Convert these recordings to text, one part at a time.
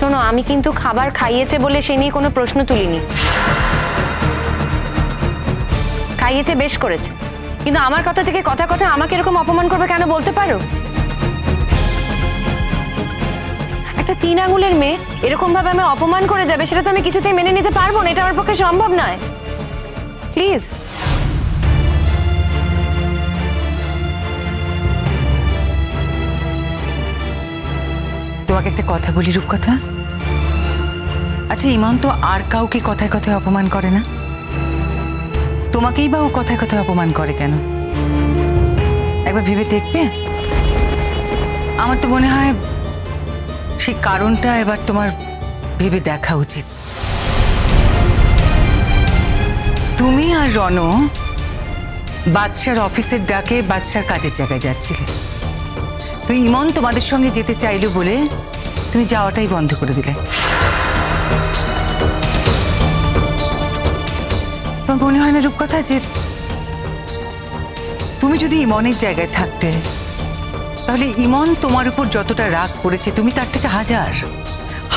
শোনো, আমি কিন্তু খাবার খাইয়েছে বলে সে নিয়ে কোনো প্রশ্ন তুলিনি। খাইয়েছে, বেশ করেছে, কিন্তু আমার কথা থেকে কথা কথা আমাকে এরকম অপমান করবে কেন বলতে পারো? একটা 3 আঙুলের মেয়ে এরকম ভাবে আমি অপমান করে যাবে সেটা তো আমি কিছুতেই মেনে নিতে পারবো না। এটা আমার পক্ষে সম্ভব নয়। প্লিজ। তোমাকে একটা কথা বলি রূপকথা। আচ্ছা, ইমন তো আর কাউকে কথায় কথায় অপমান করে না, তোমাকেই বা ও কথায় কথায় অপমান করে কেন? একবার ভেবে দেখবে? আমার তো মনে হয় সেই কারণটা এবার তোমার ভেবে দেখা উচিত। তুমি আর রণ বাদশার অফিসের ডাকে বাদশার কাজের জায়গায় যাচ্ছিলে, তো ইমন তোমাদের সঙ্গে যেতে চাইলো বলে তুমি যাওয়াটাই বন্ধ করে দিলে। তোমার মনে হয় না রূপকথা যে তুমি যদি ইমনের জায়গায় থাকতে তাহলে ইমন তোমার উপর যতটা রাগ করেছে তুমি তার থেকে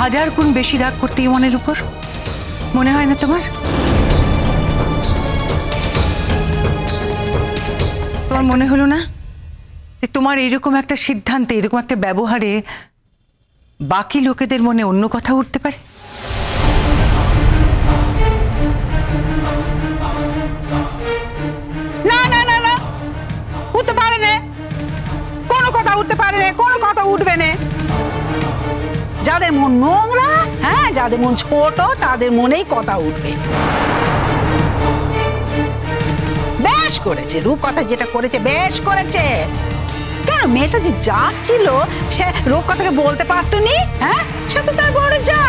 হাজার গুণ বেশি রাগ করতে ইমনের উপর? মনে হয় না তোমার? তোমার মনে হলো না যে তোমার এরকম একটা সিদ্ধান্তে, এরকম একটা ব্যবহারে বাকি লোকেদের মনে অন্য কথা উঠতে পারে? না না না না, উঠতে পারে না, কোনো কথা উঠতে পারে না, কোনো কথা উঠবে না। যাদের মন নোংরা, হ্যাঁ, যাদের মন ছোট, তাদের মনেই কথা উঠবে। বেশ করেছে রূপকথা, যেটা করেছে বেশ করেছে। কেন মেয়েটা যে যা ছিল সে রূপকথাকে বলতে পারতো নি? হ্যাঁ, সে তো তার বড় যা,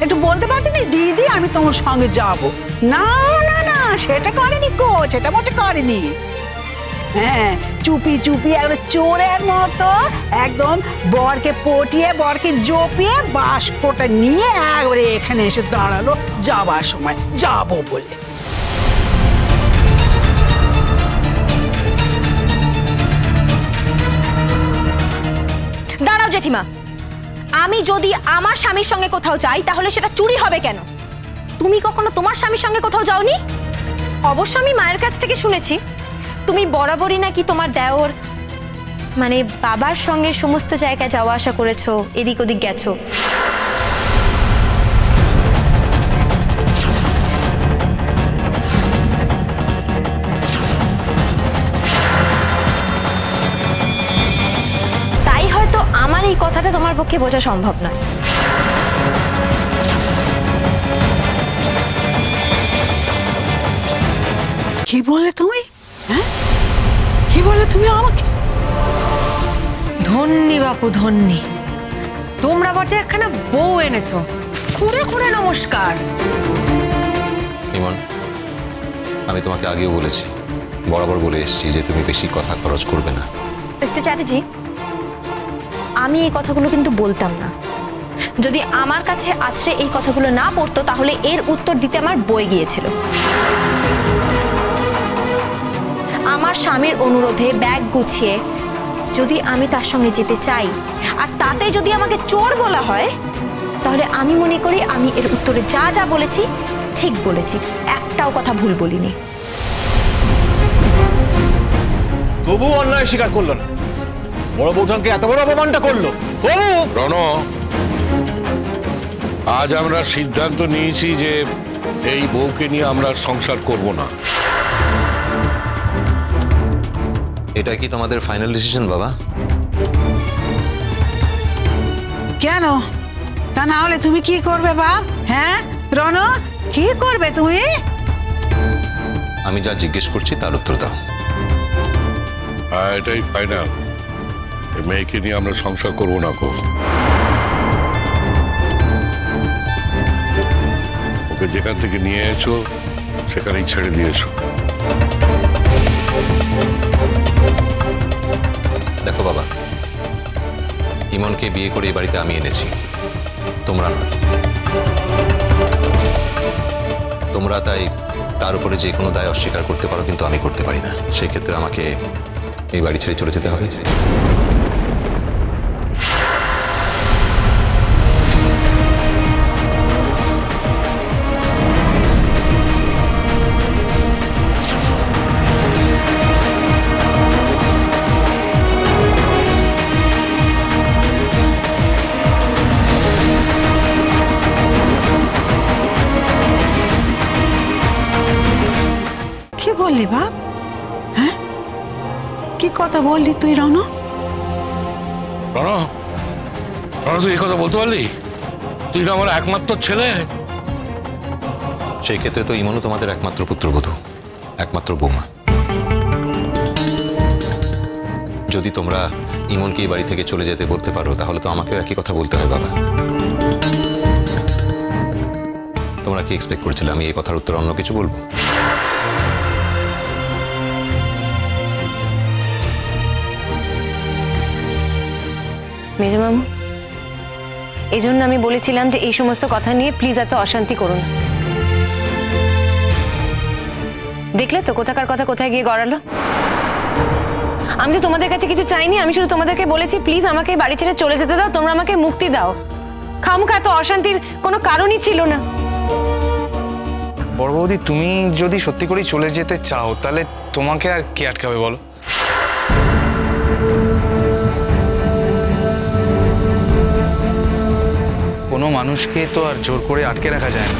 একটু বলতে পারতেনি দিদি আমি তোমার সঙ্গে যাব? না না না, সেটা করেনি গো, সেটা মোটে করেনি। হ্যাঁ, চুপি চুপি একদম চোরের মতো একদম বরকে পটিয়ে, বরকে জপিয়ে বাস্কটা নিয়ে একবারে এখানে এসে দাঁড়ালো যাবার সময় যাবো বলে। দাঁড়াও জেঠিমা, আমি যদি আমার স্বামীর সঙ্গে কোথাও যাই তাহলে সেটা চুরি হবে কেন? তুমি কখনো তোমার স্বামীর সঙ্গে কোথাও যাওনি? অবশ্য আমি মায়ের কাছ থেকে শুনেছি তুমি বরাবরই নাকি তোমার দেওর মানে বাবার সঙ্গে সমস্ত জায়গায় যাওয়া আসা করেছো, এদিক ওদিক গেছো। তাই হয়তো আমার এই কথাটা তোমার পক্ষে বোঝা সম্ভব নয়। কি বলে তুমি? হ্যাঁ, কি বলে তুমি আমাকে? ধন্যি বাপু ধন্যি, তোমরা বটে একখানা বউ এনেছো। খুঁড়ে খুঁড়ে নমস্কার। ইমন, আমি তোমাকে আগেও বলেছি, বরাবর বলে এসেছি যে তুমি বেশি কথা খরচ করবে না। মিস্টার চ্যাটার্জি, আমি এই কথাগুলো কিন্তু বলতাম না। যদি আমার কাছে আছড়ে এই কথাগুলো না পড়তো তাহলে এর উত্তর দিতে আমার বই গিয়েছিল। আমার স্বামীর অনুরোধে ব্যাগ গুছিয়ে যদি আমি তার সঙ্গে যেতে চাই আর তাতে যদি আমাকে চোর বলা হয় তাহলে আমি মনে করি আমি এর উত্তরে যা যা বলেছি ঠিক বলেছি, একটাও কথা ভুল বলিনি। তবু অন্যায় স্বীকার করলো না, বড় বৌঠানকে এত বড় অপমানটা করলো। রণ, আজ আমরা সিদ্ধান্ত নিয়েছি যে এই বউকে নিয়ে আমরা সংসার করব না। এটা কি তোমাদের ফাইনাল ডিসিশন বাবা? কেন? তা না হলে তুমি কি করবে বাপ? হ্যাঁ রণ, কি করবে তুমি? আমি যা জিজ্ঞেস করছি তার উত্তর দাও। হ্যাঁ, এটাই ফাইনাল। মেয়েকে নিয়ে আমরা সংসার করব না গো। ওকে যেখান থেকে নিয়ে এসেছো সেখানেই ছেড়ে দিয়েছো। দেখো বাবা, ইমনকে বিয়ে করে এই বাড়িতে আমি এনেছি, তোমরা নয়। তোমরা তাই তার উপরে যে কোনো দায় অস্বীকার করতে পারো, কিন্তু আমি করতে পারি না। সেই ক্ষেত্রে আমাকে এই বাড়ি ছেড়ে চলে যেতে হবে। বললি বাপ? হ্যাঁ, কি কথা বললি তুই রণ? রণ, তুই এই কথা বলতে পারলি? তুই না আমার একমাত্র ছেলে। সেই ক্ষেত্রে তো ইমনও তোমাদের একমাত্র পুত্রবধূ, একমাত্র বৌমা। যদি তোমরা ইমনকে এই বাড়ি থেকে চলে যেতে বলতে পারো তাহলে তো আমাকেও একই কথা বলতে হয় বাবা। তোমরা কি এক্সপেক্ট করেছিলে আমি এই কথার উত্তর অন্য কিছু বলবো? মেজমামু, এই জন্য আমি বলেছিলাম যে এই সমস্ত কথা নিয়ে প্লিজ এত অশান্তি করুন। দেখলে তো কোথাকার কথা কোথায় গিয়ে গড়ালো। আমি তো তোমাদের কাছে কিছু চাইনি, আমি শুধু তোমাদেরকে বলেছি প্লিজ আমাকে বাড়ি ছেড়ে চলে যেতে দাও, তোমরা আমাকে মুক্তি দাও। খামখা এত অশান্তির কোনো কারণই ছিল না। বড় বৌদি, তুমি যদি সত্যি করেই চলে যেতে চাও তাহলে তোমাকে আর কে আটকাবে বলো? কোনো মানুষকে তো আর জোর করে আটকে রাখা যায় না।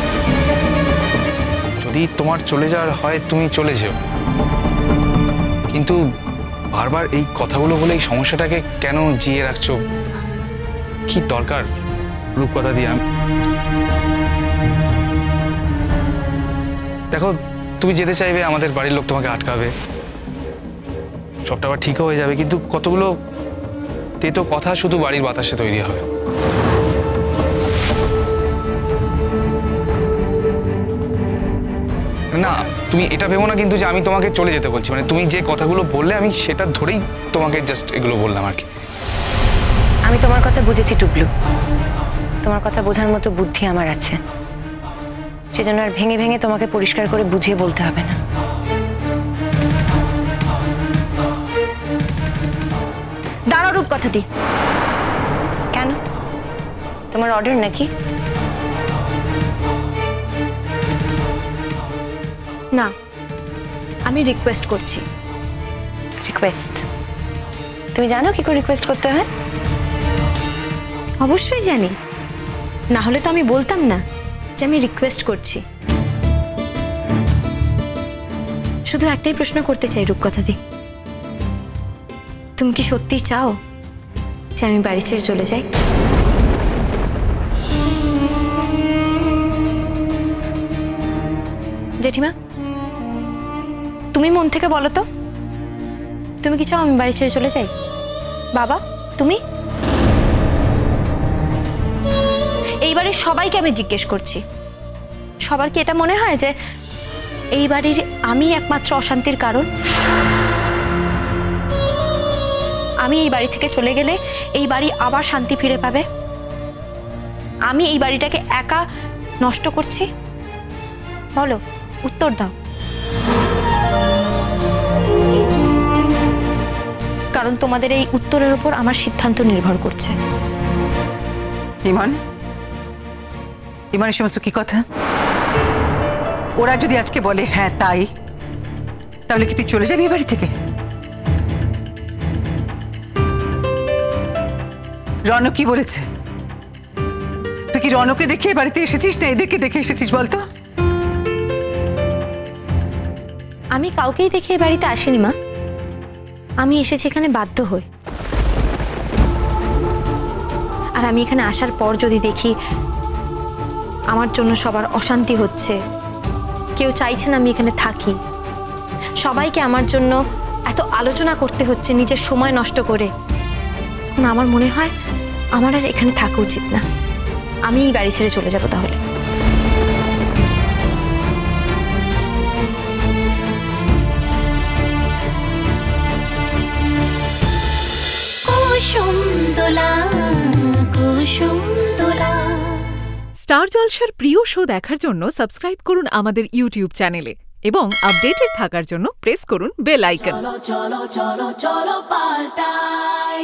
যদি তোমার চলে যাওয়ার হয় তুমি চলে যেও, কিন্তু বারবার এই কথাগুলো বলে এই সমস্যাটাকে কেন জিয়ে রাখছো? কি দরকার রূপকথা দিয়ে? দেখো, তুমি যেতে চাইবে, আমাদের বাড়ির লোক তোমাকে আটকাবে, সবটা আবার ঠিকও হয়ে যাবে, কিন্তু কতগুলো তেতো কথা শুধু বাড়ির বাতাসে তৈরি হবে। না, তুমি এটা ভেবো না কিন্তু যে আমি তোমাকে চলে যেতে বলছি। মানে তুমি যে কথাগুলো বললে আমি সেটা ধরেই তোমাকে জাস্ট এগুলো বললাম আর কি। আমি তোমার কথা বুঝেছি টুকলু, তোমার কথা বোঝার মতো বুদ্ধি আমার আছে, সেজন্য আর ভেঙে ভেঙে তোমাকে পরিষ্কার করে বুঝিয়ে বলতে হবে না। দাঁড়াও রূপকথা দি। কেন, তোমার অর্ডার নাকি? না, আমি রিকোয়েস্ট করছি। রিকোয়েস্ট? তুমি জানো কি করে রিকোয়েস্ট করতে হয়? অবশ্যই জানি, না হলে তো আমি বলতাম না যে আমি রিকোয়েস্ট করছি। শুধু একটাই প্রশ্ন করতে চাই রূপকথা দি, তুমি কি সত্যি চাও যে আমি বাড়ি ছেড়ে চলে যাই? জেঠিমা, তুমি মন থেকে বলো তো, তুমি কি চাও আমি বাড়ি ছেড়ে চলে যাই? বাবা, তুমি? এই বাড়ির সবাইকে আমি জিজ্ঞেস করছি, সবার কি এটা মনে হয় যে এই বাড়ির আমি একমাত্র অশান্তির কারণ? আমি এই বাড়ি থেকে চলে গেলে এই বাড়ি আবার শান্তি ফিরে পাবে? আমি এই বাড়িটাকে একা নষ্ট করছি? বলো, উত্তর দাও। কারণ তোমাদের এই উত্তরের উপর আমার সিদ্ধান্ত নির্ভর করছে। ইমন, ইমনের সমস্ত কি কথা? ওরা যদি আজকে বলে হ্যাঁ তাই, তাহলে কি তুই চলে যাবি বাড়ি থেকে? রণ কি বলেছে? তুই কি রণকে দেখে বাড়িতে এসেছিস না এদেরকে দেখে এসেছিস বলতো? আমি কাউকেই দেখে এই বাড়িতে আসিনি মা, আমি এসেছি এখানে বাধ্য হই। আর আমি এখানে আসার পর যদি দেখি আমার জন্য সবার অশান্তি হচ্ছে, কেউ চাইছে না আমি এখানে থাকি, সবাইকে আমার জন্য এত আলোচনা করতে হচ্ছে নিজের সময় নষ্ট করে, তখন আমার মনে হয় আমার আর এখানে থাকা উচিত না। আমি এই বাড়ি ছেড়ে চলে যাব তাহলে। স্টার জলসার প্রিয় শো দেখার জন্য সাবস্ক্রাইব করুন আমাদের ইউটিউব চ্যানেলে এবং আপডেটেড থাকার জন্য প্রেস করুন বেল আইকন। চলো চলো চলো চলো পাল্টাই।